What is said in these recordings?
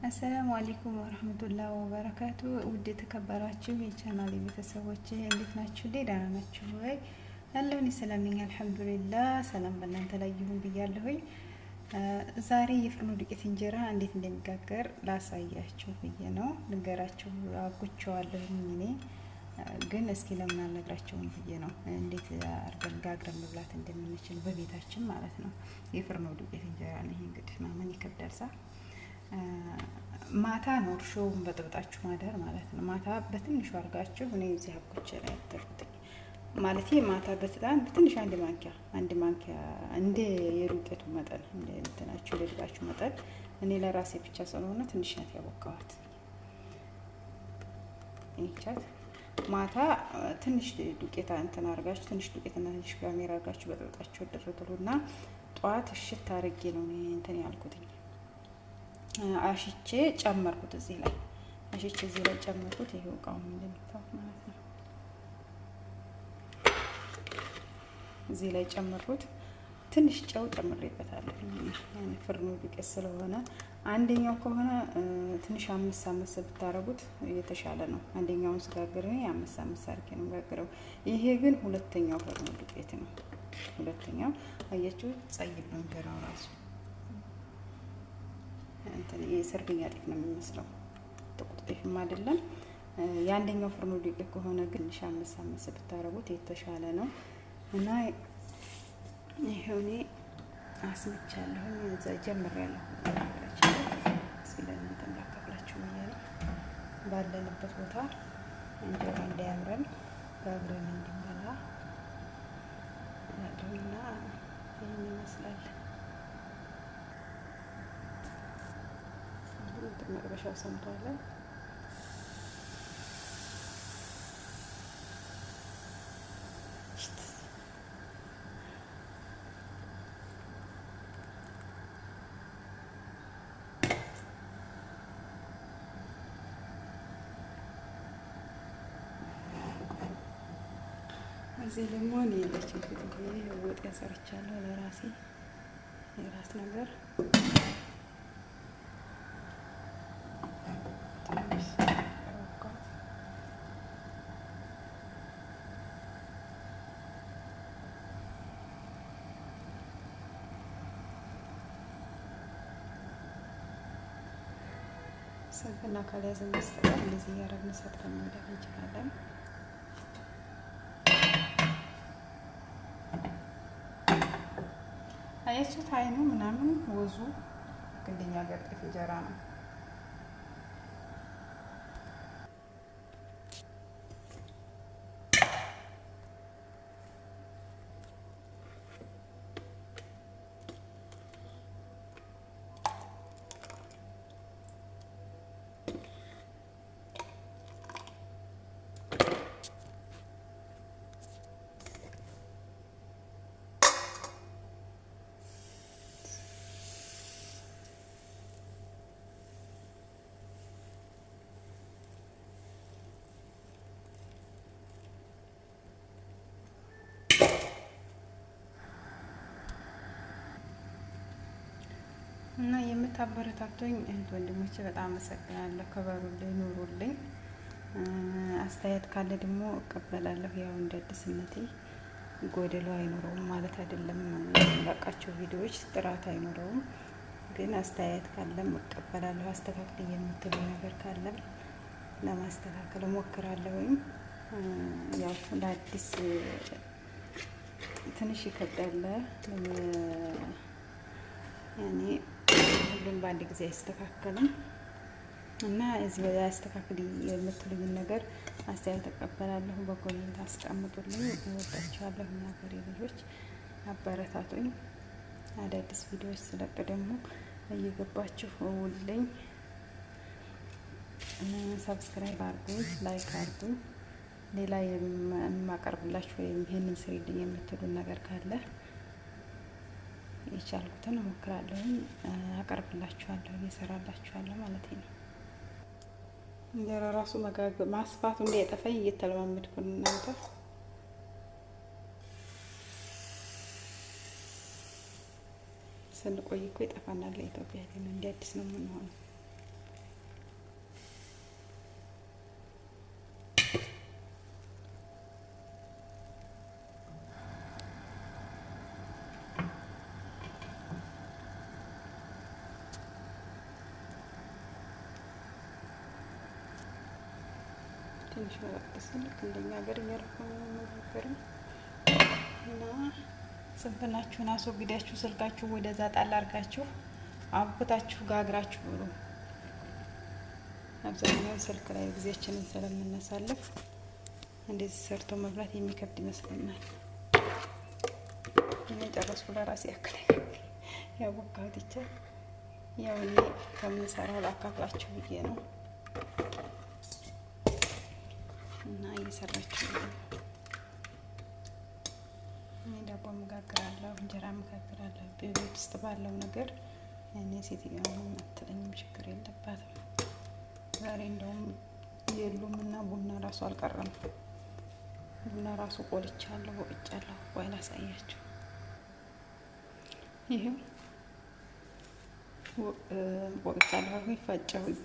አሰላሙ አለይኩም ወራህመቱላሂ ወበረካቱ። ውድ የተከበራችሁ የቻናል ቤተሰቦች እንዴት ናችሁ? ደህና ናችሁ ወይ? ያለውን ሰላም ነኝ አልሐምዱሊላህ። ሰላም በእናንተ ላይ ይሁን ብያለሁኝ። ዛሬ የፍርኖ ዱቄት እንጀራ እንዴት እንደሚጋገር ላሳያችሁ ብዬ ነው። ልንገራችሁ አውቁቸዋለሁኝ እኔ ግን እስኪ ለምን አልነግራቸውም ብዬ ነው። እንዴት አድርገን ጋግረን መብላት እንደምንችል በቤታችን ማለት ነው። የፍርኖ ዱቄት እንጀራ ነው ይሄ። እንግዲህ ማመን ይከብዳል ሳ ማታ ነው እርሾውን በጥብጣችሁ ማደር ማለት ነው። ማታ በትንሹ አድርጋችሁ እኔ እዚህ አብኩቼ ላይ አደርኩትኝ ማለት ማታ በጣም በትንሽ አንድ ማንኪያ እንደ የዱቄቱ መጠን እንደ እንትናችሁ ለድጋችሁ መጠን እኔ ለራሴ ብቻ ስለሆነ ትንሽ ናት ያቦካዋት። ይቻት ማታ ትንሽ ዱቄታ እንትን አድርጋችሁ ትንሽ ዱቄትና ትንሽ ጋሜራ አድርጋችሁ በጥብጣችሁ ድርድሩና ጧት እሽት አድርጌ ነው እንትን ያልኩትኝ። አሽቼ ጨመርኩት እዚህ ላይ ጨመርኩት። ይሄው እቃውን እንደምታውቁት ማለት ነው። እዚህ ላይ ጨመርኩት። ትንሽ ጨው ጨምሬበታለሁ። ያኔ ፍርኖ ዱቄት ስለሆነ አንደኛው ከሆነ ትንሽ አምስት ብታረጉት የተሻለ ነው። አንደኛውን ስጋግር እኔ አምስት አድርጌ ነው ጋግረው። ይሄ ግን ሁለተኛው ፍርኖ ዱቄት ነው። ሁለተኛው አያችሁ ጸይብ ነው እንጀራው ራሱ እንትን የሰርግኛ ጤፍ ነው የሚመስለው። ጥቁር ጤፍም አይደለም። የአንደኛው ፍርኖ ዱቄት ከሆነ ግን አምስት ብታረጉት የተሻለ ነው። እና ይሄው እኔ አስምቻለሁ እዛ ጀምሬያለሁ። ስለእናንተ እንዳካፍላችሁ ብዬ ነው። ባለንበት ቦታ እንጀራ እንዳያምረን ጋግረን እንድንበላ ያለውና ይህን ይመስላል። መጥበሻው ሰምቷል። እዚህ ደግሞ እኔ የለችም ወጥ ያሰርቻለሁ ለራሴ የራስ ነገር ሰንፍና ካልያዝን በስተቀር እንደዚህ እያደረግን ሰርተን መብላት እንችላለን። አያችሁት? አይኑ ምናምን ወዙ እንደኛ ሀገር ጤፍ እንጀራ ነው። እና የምታበረታቱኝ እህት ወንድሞቼ በጣም አመሰግናለሁ። ከበሩልኝ፣ ኑሩልኝ። አስተያየት ካለ ደግሞ እቀበላለሁ። ያው እንደ አዲስነቴ ጎደሎ አይኖረውም ማለት አይደለም። ለቃቸው ቪዲዮዎች ጥራት አይኖረውም፣ ግን አስተያየት ካለም እቀበላለሁ። አስተካክል የምትሉ ነገር ካለም ለማስተካከል እሞክራለሁ። ወይም ያው ለአዲስ ትንሽ ይከብዳል ያኔ ሁሉም በአንድ ጊዜ አይስተካከልም እና እዚህ በዛ አስተካክል የምትሉኝ ነገር አስተያየት ተቀበላለሁ። በኮሜንት አስቀምጡልኝ። እወዳችኋለሁ። ሀገሬ ልጆች አበረታቱኝ። አዳዲስ ቪዲዮዎች ስለቅ ደግሞ እየገባችሁ ውልኝ። ሰብስክራይብ አድርጉኝ፣ ላይክ አድርጉኝ። ሌላ የማቀርብላችሁ ወይም ይሄንን ስሪልኝ የምትሉን ነገር ካለ የቻልኩትን እሞክራለሁ፣ አቀርብላችኋለሁ፣ እየሰራላችኋለሁ ማለት ነው። እንጀራ ራሱ ማስፋቱ እንዳይጠፋኝ እየተለማመድኩ ነው እናንተ ስንቆይ እኮ ይጠፋናል። ለኢትዮጵያ ግን እንደ አዲስ ነው የምንሆነው። ትንሽ ወጥ ስልክ እንደኛ ሀገር እያደረኩ መጋገርም እና ስንፍናችሁን አስወግዳችሁ ስልካችሁ ወደዛ ጣል አድርጋችሁ አብኩታችሁ ጋግራችሁ ብሉ። አብዛኛው ስልክ ላይ ጊዜያችንን ስለምናሳልፍ እንደዚህ ሰርቶ መብላት የሚከብድ ይመስለኛል። እኔ ጨረስኩ ለራሴ ያክል ያቦካሁት ይቻል ያው እኔ ከምንሰራው ላካፍላችሁ ብዬ ነው እና እየሰራችሁ እኔ ዳቦ መጋገራለሁ፣ እንጀራ መጋገራለሁ በቤት ውስጥ ባለው ነገር እኔ ሴትዮዋ አትለኝም፣ ችግር የለባትም። ዛሬ እንደውም የሉም እና ቡና ራሱ አልቀረም። ቡና ራሱ ቆልቻለሁ፣ ወቅጫለሁ። ቆይ ላሳያችሁ። ይሄው ወቅጫለሁ፣ ፈጨሁኝ።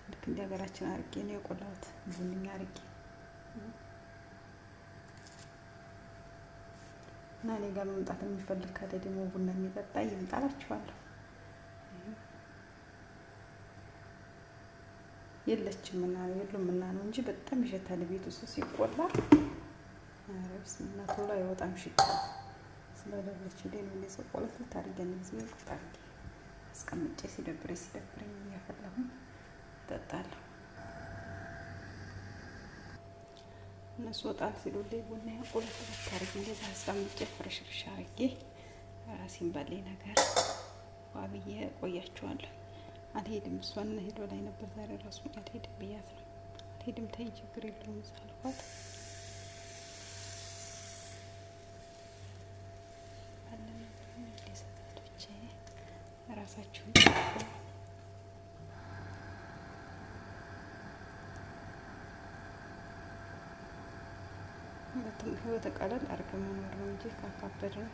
ልክ እንደ ሀገራችን አርጌ ነው የቆላሁት፣ ቡንኛ አርጌ እና እኔ ጋር መምጣት የሚፈልግ ካለ ደግሞ ቡና የሚጠጣ ይምጣላችኋለሁ። የለችም እና የሉም እና ነው እንጂ በጣም ይሸታል ቤት ውስጥ ሲቆላ። አረብስ እና ቶሎ አይወጣም ሽታ ስለደረች ደን ምን ሰቆለት ታርገን ጊዜ ይቆጣል። አስቀምጬ ሲደብረኝ እያፈላሁ እጠጣለሁ። እነሱ ወጣል ሲሉልኝ ቡና ያቆለት ታርገ እንደዛ አስቀምጬ ፍርሽርሽ አርጌ ራሴን ባለኝ ነገር ዋብዬ ቆያቸዋለሁ። አልሄድም። እሷን ሄዶ ላይ ነበር ዛሬ ራሱ አልሄድም ብያት ነው። አልሄድም ተይ ችግር የለውም ሳልኳት ሰታቶቼ ራሳችሁን ህይወት ቀለል አድርገን መኖር ነው እንጂ ካካበድ ነው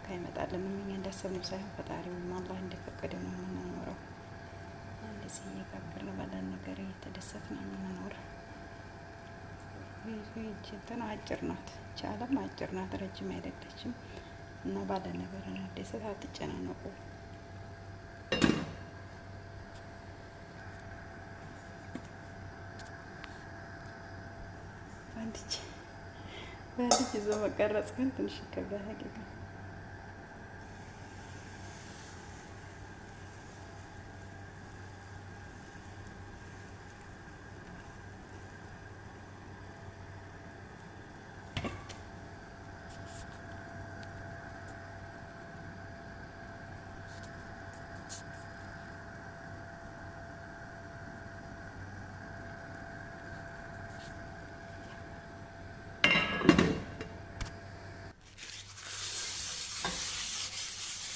አይመጣልንም። እኛ እንዳሰብነው ሳይሆን ፈጣሪውም አላህ እንደፈቀደ ነው የምንኖረው። እንደዚህ እየጋገርን ባለን ነገር እየተደሰትን ነው የምንኖረው። ይህቺ አጭር ናት፣ ቻለም አጭር ናት፣ ረጅም አይደለችም እና ባለን ነገር ደሰት አትጨናነቁ። በአንድ እጅ ይዞ መቀረጽ ግን ትንሽ ይከብዳል ሀቂቃ።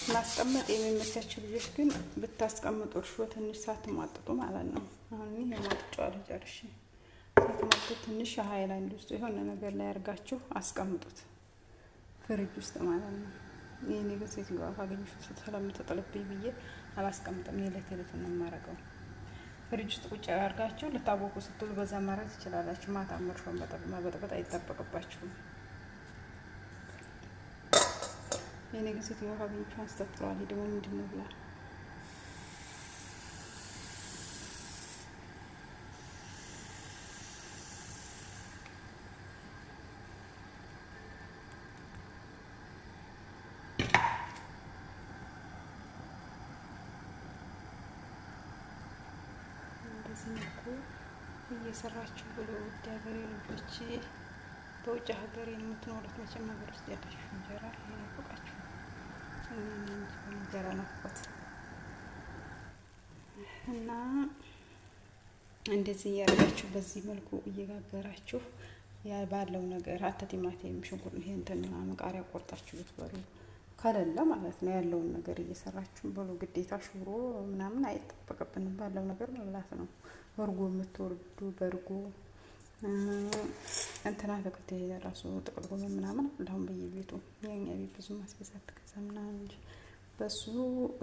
ማስቀመጥ የሚመቻችሁ ልጆች ግን ብታስቀምጡ እርሾ ትንሽ ሳትሟጥጡ ማለት ነው። አሁን እኔ የሟጥጫዋለሁ ጨርሼ። ሳትሟጥጡ ትንሽ ሃይላንድ ውስጥ የሆነ ነገር ላይ አድርጋችሁ አስቀምጡት ፍሪጅ ውስጥ ማለት ነው። ይሄኔ ግን ሴትዮዋ ካገኘሽው ስለምትጥልብኝ ብዬ አላስቀምጥም። የዕለት ዕለት ነው የማደርገው። ፍሪጅ ውስጥ ቁጭ አድርጋችሁ ልታቦኩ ስትሉ በዛ ማድረግ ትችላላችሁ። ማታ እርሾን መበጥበጥ አይጠበቅባችሁም። የኔ ግን ሴትዮዋ ካገኘችው አንስተጥለዋል። ደግሞ ምንድን ነው ብላ እንደዚህ መልኩ እየሰራችሁ ብሎ ውድ ሀገሬ ልጆች፣ በውጭ ሀገር የምትኖሩት መቼም ሀገር ውስጥ ያላችሁ እንጀራ ይናፍቃችሁ እንጀራ ናፍቆት እና እንደዚህ እያደረጋችሁ በዚህ መልኩ እየጋገራችሁ ባለው ነገር ሀተ ቲማቲም፣ ሽንኩርት፣ ይሄ እንትን ቃሪያ ቆርጣችሁ ብትበሉ ከሌለ ማለት ነው ያለውን ነገር እየሰራችሁ ብሉ። ግዴታ ሽሮ ምናምን አይጠበቅብንም። ባለው ነገር መብላት ነው። በርጎ የምትወርዱ በርጎ እንትና ተከተ ራሱ ጥቅል ጎመን ምናምን አሁን በየቤቱ የኛ ቤት ብዙ ማስገዛ ተከዛ ምናምን እንጂ በሱ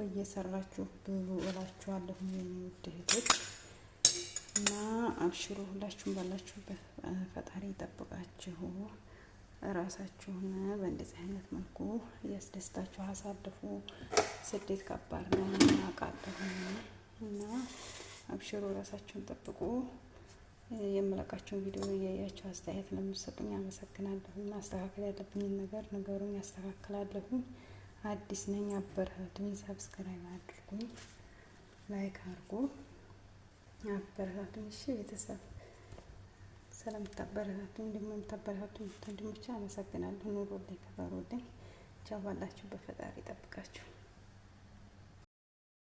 እየሰራችሁ ብሉ እላችኋለሁ የኔ ውድ እህቶች። እና አብሽሩ፣ ሁላችሁም ባላችሁበት ፈጣሪ ይጠብቃችሁ። ራሳችሁን በእንደዚህ አይነት መልኩ እያስደስታችሁ አሳልፉ። ስደት ከባድ ነው እናውቃለሁ እና አብሽሩ፣ ራሳችሁን ጠብቁ። የምለቃቸውን ቪዲዮ እያያችሁ አስተያየት ለምትሰጡኝ አመሰግናለሁ። ማስተካከል ያለብኝን ነገር ንገሩኝ፣ አስተካክላለሁ። አዲስ ነኝ፣ አበረታቱኝ። ሰብስክራይብ አድርጉኝ፣ ላይክ አድርጉ፣ አበረታቱኝ። እሺ ቤተሰብ ስለምታበረታቱኝ ደግሞ የምታበረታቱኝ ወንድሞቼ አመሰግናለሁ። ኑሮልኝ፣ ክበሩልኝ። ቻው። ባላችሁበት ፈጣሪ ይጠብቃችሁ።